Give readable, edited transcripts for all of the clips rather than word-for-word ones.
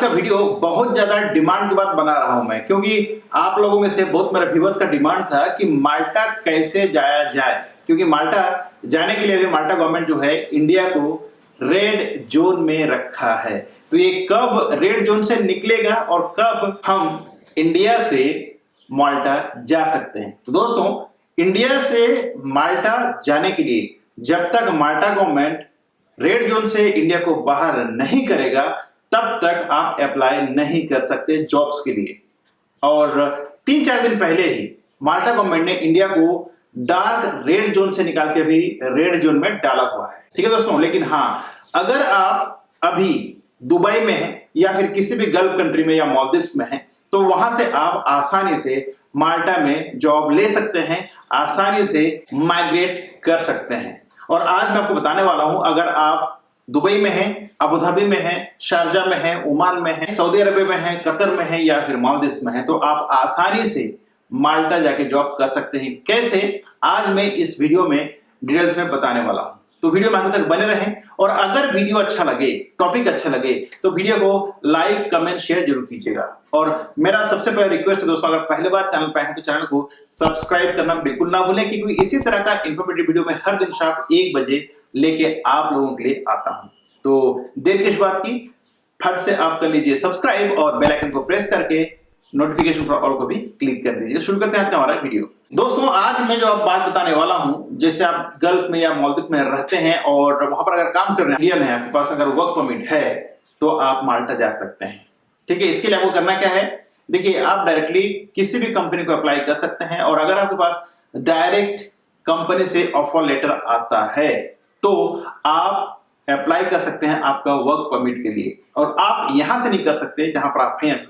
का वीडियो बहुत ज्यादा डिमांड के बाद बना रहा हूं मैं, क्योंकि आप लोगों में से बहुत मेरे व्यूअर्स का डिमांड था कि माल्टा कैसे जाया जाए। क्योंकि माल्टा जाने के लिए अभी माल्टा गवर्नमेंट जो है इंडिया को रेड जोन में रखा है। तो ये कब रेड जोन से निकलेगा और कब हम इंडिया से माल्टा जा सकते हैं। तो दोस्तों, इंडिया से माल्टा जाने के लिए जब तक माल्टा गवर्नमेंट रेड जोन से इंडिया को बाहर नहीं करेगा तब तक आप अप्लाई नहीं कर सकते जॉब्स के लिए। और 3-4 दिन पहले ही माल्टा गवर्नमेंट ने इंडिया को डार्क रेड जोन से निकाल के भी रेड जोन में डाला हुआ है। ठीक है दोस्तों, लेकिन हाँ, अगर आप अभी दुबई में हैं या फिर किसी भी गल्फ कंट्री में या मालदीव्स में हैं तो वहां से आप आसानी से माल्टा में जॉब ले सकते हैं, आसानी से माइग्रेट कर सकते हैं। और आज मैं आपको बताने वाला हूं, अगर आप दुबई में हैं, अबू धाबी में हैं, शारजा में हैं, ओमान में हैं, सऊदी अरब में हैं, कतर में हैं या फिर मालदीव्स में हैं, तो आप आसानी से माल्टा जाके जॉब कर सकते हैं। कैसे, आज मैं इस वीडियो में डिटेल्स में बताने वाला हूं। तो वीडियो में आगे तक बने रहें। और अगर वीडियो अच्छा लगे, टॉपिक अच्छा लगे, तो वीडियो को लाइक, कमेंट, शेयर जरूर कीजिएगा। और मेरा सबसे पहला रिक्वेस्ट है दोस्तों, अगर पहली बार चैनल पे हैं तो चैनल को सब्सक्राइब करना बिल्कुल ना भूलें, क्योंकि इसी तरह का इंफॉर्मेटिव वीडियो मैं हर दिन शाम 1 बजे लेके आप लोगों के लिए आता हूं। तो देर किस बात की, फट से आप कर लीजिए सब्सक्राइब और बेल आइकन को प्रेस करके नोटिफिकेशन फॉर ऑल को भी क्लिक कर दीजिए। शुरू करते हैं आज का हमारा वीडियो। दोस्तों, आज मैं जो आप बात बताने वाला हूं, जैसे आप गल्फ में या मालदीव में रहते हैं और वहां पर अगर काम कर रहे हैं, आपके पास अगर वर्क परमिट है तो आप माल्टा जा सकते हैं। ठीक है, इसके लिए आपको करना क्या है, देखिए, आप डायरेक्टली किसी भी कंपनी को अप्लाई कर सकते हैं। और अगर आपके पास डायरेक्ट कंपनी से ऑफर लेटर आता है तो आप अप्लाई कर सकते हैं आपका वर्क परमिट के लिए। और आप यहां से नहीं कर सकते जहां पर आप हैं,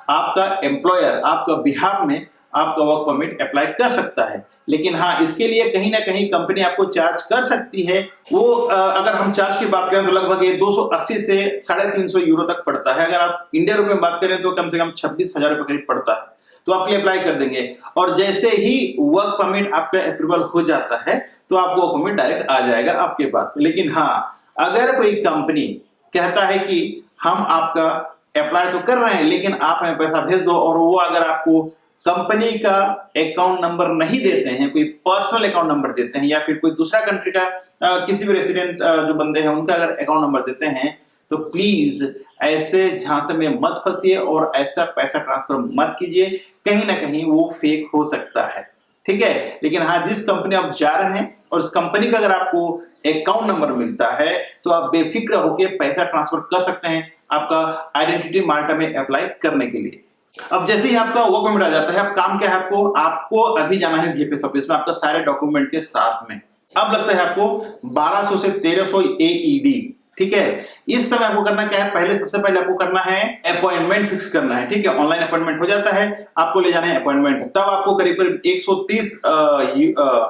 आपका एम्प्लॉयर आपका बिहार में आपका वर्क परमिट अप्लाई कर सकता है। लेकिन हाँ, इसके लिए कहीं ना कहीं कंपनी आपको चार्ज कर सकती है। वो अगर हम चार्ज की बात करें तो लगभग ये 280 से 350 यूरो तक पड़ता है। अगर आप इंडिया रुपए में बात करें तो कम से कम 26,000 रुपए करीब पड़ता है। तो आप ये अप्लाई कर देंगे और जैसे ही वर्क परमिट आपका अप्रूवल हो जाता है तो आपको वर्क परमिट डायरेक्ट आ जाएगा आपके पास। लेकिन हाँ, अगर कोई कंपनी कहता है कि हम आपका अप्लाई तो कर रहे हैं लेकिन आप हमें पैसा भेज दो, और वो अगर आपको कंपनी का अकाउंट नंबर नहीं देते हैं, कोई पर्सनल अकाउंट नंबर देते हैं या फिर कोई दूसरा कंट्री का किसी भी रेसिडेंट जो बंदे हैं उनका अगर अकाउंट नंबर देते हैं, तो प्लीज ऐसे झांसे में मत फंसिए और ऐसा पैसा ट्रांसफर मत कीजिए। कहीं ना कहीं वो फेक हो सकता है। ठीक है, लेकिन हाँ, जिस कंपनी आप जा रहे हैं और उस कंपनी का अगर आपको अकाउंट नंबर मिलता है तो आप बेफिक्र होकर पैसा ट्रांसफर कर सकते हैं आपका आइडेंटिटी माल्टा में अप्लाई करने के लिए। अब जैसे ही आपका वर्क परमिट आ जाता है, अब काम क्या है, आपको अभी जाना है VFS ऑफिस में आपका सारे डॉक्यूमेंट के साथ में। अब लगता है आपको 1200 से 1300 AED। ठीक है, इस समय आपको करना क्या है, पहले सबसे पहले आपको करना है अपॉइंटमेंट फिक्स करना है। ठीक है, ऑनलाइन अपॉइंटमेंट हो जाता है, आपको ले जाना है अपॉइंटमेंट। तब आपको करीब करीब 130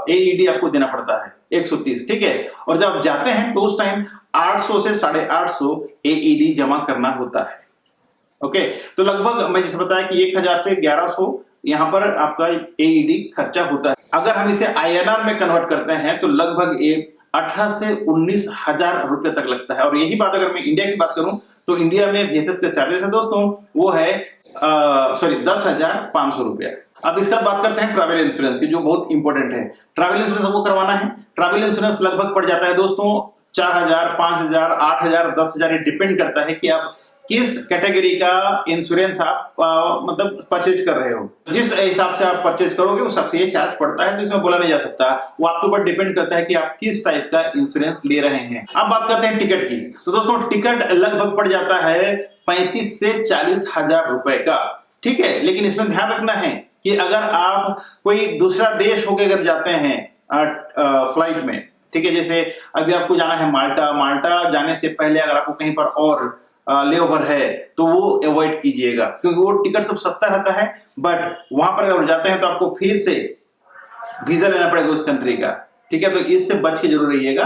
AED आपको देना पड़ता है, 130। ठीक है, और जब आप जाते हैं तो उस टाइम 800 से 850 AED जमा करना होता है। ओके, तो लगभग मैं जैसे बताया कि 1000 से 1100 यहाँ पर आपका AED खर्चा होता है। अगर हम इसे INR में कन्वर्ट करते हैं तो लगभग 18 से 19,000 रुपए तक लगता है। और यही बात अगर मैं इंडिया की बात करूं तो इंडिया में VFS का चार्जेस है दोस्तों, वो है 10,500 रुपया। अब इसका बात करते हैं ट्रैवल इंश्योरेंस की, जो बहुत इंपॉर्टेंट है। ट्रैवल इंश्योरेंस आपको करवाना है। ट्रैवल इंश्योरेंस लगभग पड़ जाता है दोस्तों 4,000, 5,000, 8,000, 10,000, ये डिपेंड करता है कि आप किस कैटेगरी का इंश्योरेंस आप मतलब परचेज कर रहे हो। जिस हिसाब से आप परचेज करोगे उस हिसाब से ये चार्ज पड़ता है, तो इसमें बोला नहीं जा सकता। वो आपके ऊपर डिपेंड करता है कि आप किस टाइप का इंश्योरेंस ले रहे हैं। अब बात करते हैं टिकट की। तो दोस्तों, टिकट लगभग पड़ जाता है 35 से 40,000 रुपए का। ठीक है, लेकिन इसमें ध्यान रखना है कि अगर आप कोई दूसरा देश होकर अगर जाते हैं फ्लाइट में, ठीक है, जैसे अभी आपको जाना है माल्टा जाने से पहले अगर आपको कहीं पर और लेओवर है तो वो अवॉइड कीजिएगा, क्योंकि वो टिकट सब सस्ता रहता है। बट वहां पर अगर जाते हैं तो आपको फिर से वीजा लेना पड़ेगा उस कंट्री का। ठीक है, तो इससे बच के जरूर रहिएगा,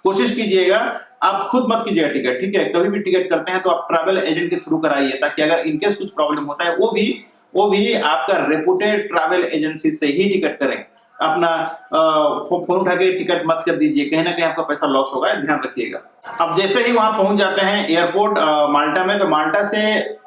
कोशिश कीजिएगा, आप खुद मत कीजिएगा टिकट। ठीक है, कभी भी टिकट करते हैं तो आप ट्रैवल एजेंट के थ्रू कराइए, ताकि अगर इनकेस कुछ प्रॉब्लम होता है वो भी आपका रेपुटेड ट्रैवल एजेंसी से ही टिकट करें। अपना फोन उठा के टिकट मत कर दीजिए, कहीं ना कहीं आपका पैसा लॉस होगा, ध्यान रखिएगा। अब जैसे ही वहां पहुंच जाते हैं एयरपोर्ट माल्टा में, तो माल्टा से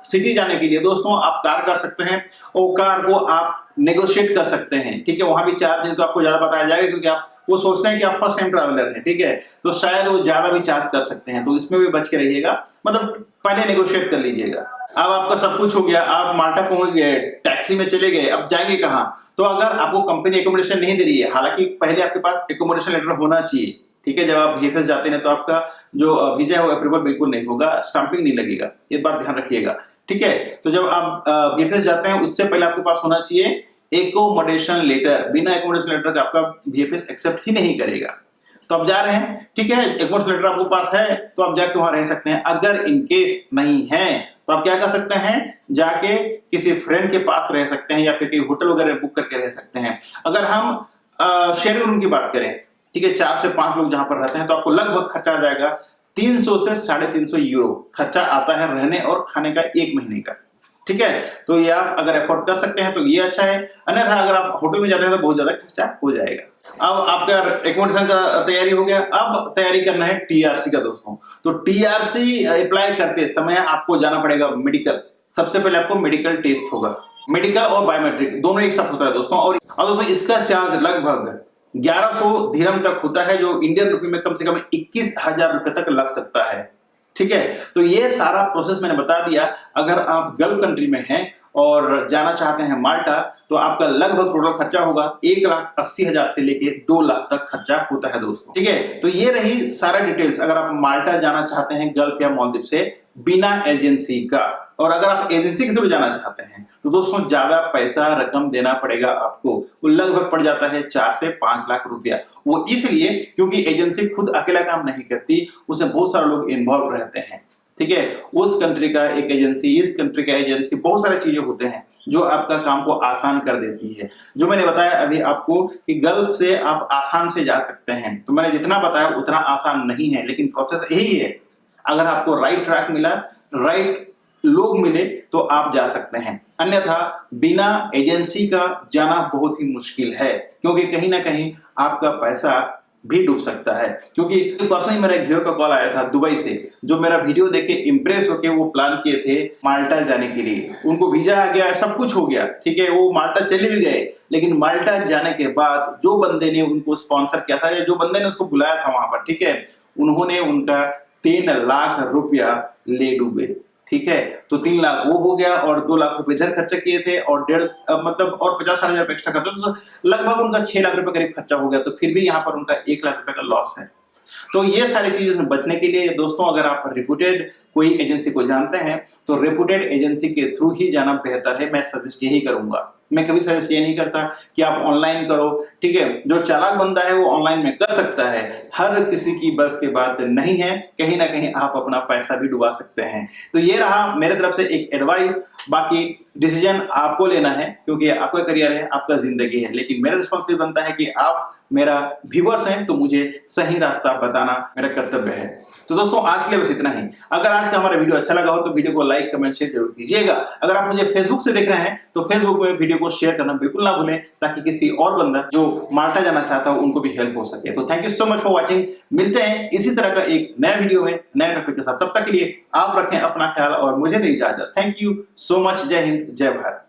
सिटी जाने के लिए दोस्तों आप कार कर सकते हैं, और कार को आप नेगोशिएट कर सकते हैं, ठीक है। वहां भी 4 दिन तो आपको ज्यादा बताया जाएगा, क्योंकि आप वो सोचते हैं कि आप फर्स्ट टाइम ट्रैवलर हैं, ठीक है, तो शायद वो ज्यादा भी चार्ज कर सकते हैं, तो इसमें भी बच के रहिएगा, मतलब पहले नेगोशिएट कर लीजिएगा। अब आपका सब कुछ हो गया, आप माल्टा पहुंच गए, टैक्सी में चले गए, अब जाएंगे कहाँ? तो अगर आपको कंपनी एकोमोडेशन नहीं दे रही है, हालांकि पहले आपके पास एकोमोडेशन लेटर होना चाहिए, ठीक है। जब आप वीएफएस जाते हैं तो आपका जो वीजा है वो अप्रूवल बिल्कुल नहीं होगा, स्टाम्पिंग नहीं लगेगा, ये बात ध्यान रखिएगा, ठीक है। तो जब आप वीएफएस जाते हैं उससे पहले आपके पास होना चाहिए एकोमोडेशन लेटर। बिना एकोमोडेशन लेटर का आपका वीएफएस एक्सेप्ट ही नहीं करेगा। तो आप जा रहे हैं, ठीक है, एकोमोडेशन लेटर आपके पास है तो आप जाके वहां रह सकते हैं। अगर इनकेस नहीं है तो आप क्या कर सकते हैं, जाके किसी फ्रेंड के पास रह सकते हैं, या फिर कहीं होटल वगैरह बुक करके रह सकते हैं। अगर हम शेयरिंग रूम की बात करें, ठीक है, 4 से 5 लोग जहां पर रहते हैं, तो आपको लगभग खर्चा आ जाएगा 300 से 350 यूरो खर्चा आता है रहने और खाने का 1 महीने का, ठीक है। तो ये आप अगर अफोर्ड कर सकते हैं तो ये अच्छा है, अन्यथा अगर आप होटल में जाते हैं तो बहुत ज्यादा खर्चा हो जाएगा। अब आपका एकोमोडेशन का तैयारी हो गया, अब तैयारी करना है टीआरसी का दोस्तों। तो टीआरसी अप्लाई करते समय आपको जाना पड़ेगा मेडिकल। सबसे पहले आपको मेडिकल टेस्ट होगा, मेडिकल और बायोमेट्रिक दोनों एक साथ होता है दोस्तों। और दोस्तों इसका चार्ज लगभग 1100 दिरहम तक होता है, जो इंडियन रुपए में कम से कम 21,000 रुपए तक लग सकता है, ठीक है। तो ये सारा प्रोसेस मैंने बता दिया। अगर आप गल्फ कंट्री में हैं और जाना चाहते हैं माल्टा, तो आपका लगभग टोटल खर्चा होगा 1,80,000 से लेके 2 लाख तक खर्चा होता है दोस्तों, ठीक है। तो ये रही सारा डिटेल्स अगर आप माल्टा जाना चाहते हैं गल्फ या मालदीव से बिना एजेंसी का। और अगर आप एजेंसी के थ्रू जाना चाहते हैं तो दोस्तों ज्यादा पैसा रकम देना पड़ेगा आपको, वो लगभग पड़ जाता है 4 से 5 लाख रुपया। वो इसलिए क्योंकि एजेंसी खुद अकेला काम नहीं करती, उसमें बहुत सारे लोग इन्वॉल्व रहते हैं, ठीक है। उस कंट्री का एक एजेंसी, इस कंट्री का एजेंसी, बहुत सारी चीजें होते हैं जो आपका काम को आसान कर देती है। जो मैंने बताया अभी आपको कि गल्फ से आप आसान से जा सकते हैं, तो मैंने जितना बताया उतना आसान नहीं है, लेकिन प्रोसेस यही है। अगर आपको राइट ट्रैक मिला, राइट लोग मिले, तो आप जा सकते हैं, अन्यथा बिना एजेंसी का जाना बहुत ही मुश्किल है, क्योंकि कहीं ना कहीं आपका पैसा भी डूब सकता है। क्योंकि परसों ही मेरा एक व्यूअर का कॉल आया था दुबई से, जो मेरा वीडियो देख के इंप्रेस होके वो प्लान किए थे माल्टा जाने के लिए। उनको वीजा आ गया, सब कुछ हो गया, ठीक है, वो माल्टा चले भी गए, लेकिन माल्टा जाने के बाद जो बंदे ने उनको स्पॉन्सर किया था या जो बंदे ने उसको बुलाया था वहां पर, ठीक है, उन्होंने उनका 3 लाख रुपया ले डूबे, ठीक है। तो 3 लाख वो हो गया और 2 लाख रुपए इधर खर्चा किए थे और 1.5 मतलब और 50-60 हजार एक्स्ट्रा खर्चा, तो लगभग उनका 6 लाख रुपए करीब खर्चा हो गया। तो फिर भी यहाँ पर उनका 1 लाख रुपए का लॉस है। तो ये सारी चीजें बचने के लिए दोस्तों, अगर आप रेपुटेड कोई एजेंसी को जानते हैं तो रेपुटेड एजेंसी के थ्रू ही जाना बेहतर है। मैं सजेस्ट यही करूंगा, मैं कभी सजेस्ट ये नहीं करता कि आप ऑनलाइन करो, ठीक है। जो चालाक बंदा है वो ऑनलाइन में कर सकता है, हर किसी की बस की बात नहीं है, कहीं ना कहीं आप अपना पैसा भी डुबा सकते हैं। तो ये रहा मेरे तरफ से एक एडवाइस, बाकी डिसीजन आपको लेना है, क्योंकि आपका करियर है, आपका जिंदगी है, लेकिन मेरा रिस्पॉन्सिबिलिटी बनता है कि आप मेरा व्यूअर्स हैं तो मुझे सही रास्ता बताना मेरा कर्तव्य है। तो दोस्तों आज के लिए बस इतना ही। अगर आज का हमारा वीडियो अच्छा लगा हो तो वीडियो को लाइक कमेंट शेयर जरूर कीजिएगा। अगर आप मुझे फेसबुक से देख रहे हैं तो फेसबुक में वीडियो को शेयर करना बिल्कुल ना भूलें, ताकि किसी और बंदा जो माल्टा जाना चाहता हो उनको भी हेल्प हो सके। तो thank you so much for watching. मिलते हैं इसी तरह का एक नया वीडियो में नए टॉपिक के साथ। तब तक के लिए आप रखें अपना ख्याल और मुझे दें इजाजत। Thank you so much. जय हिंद, जय भारत।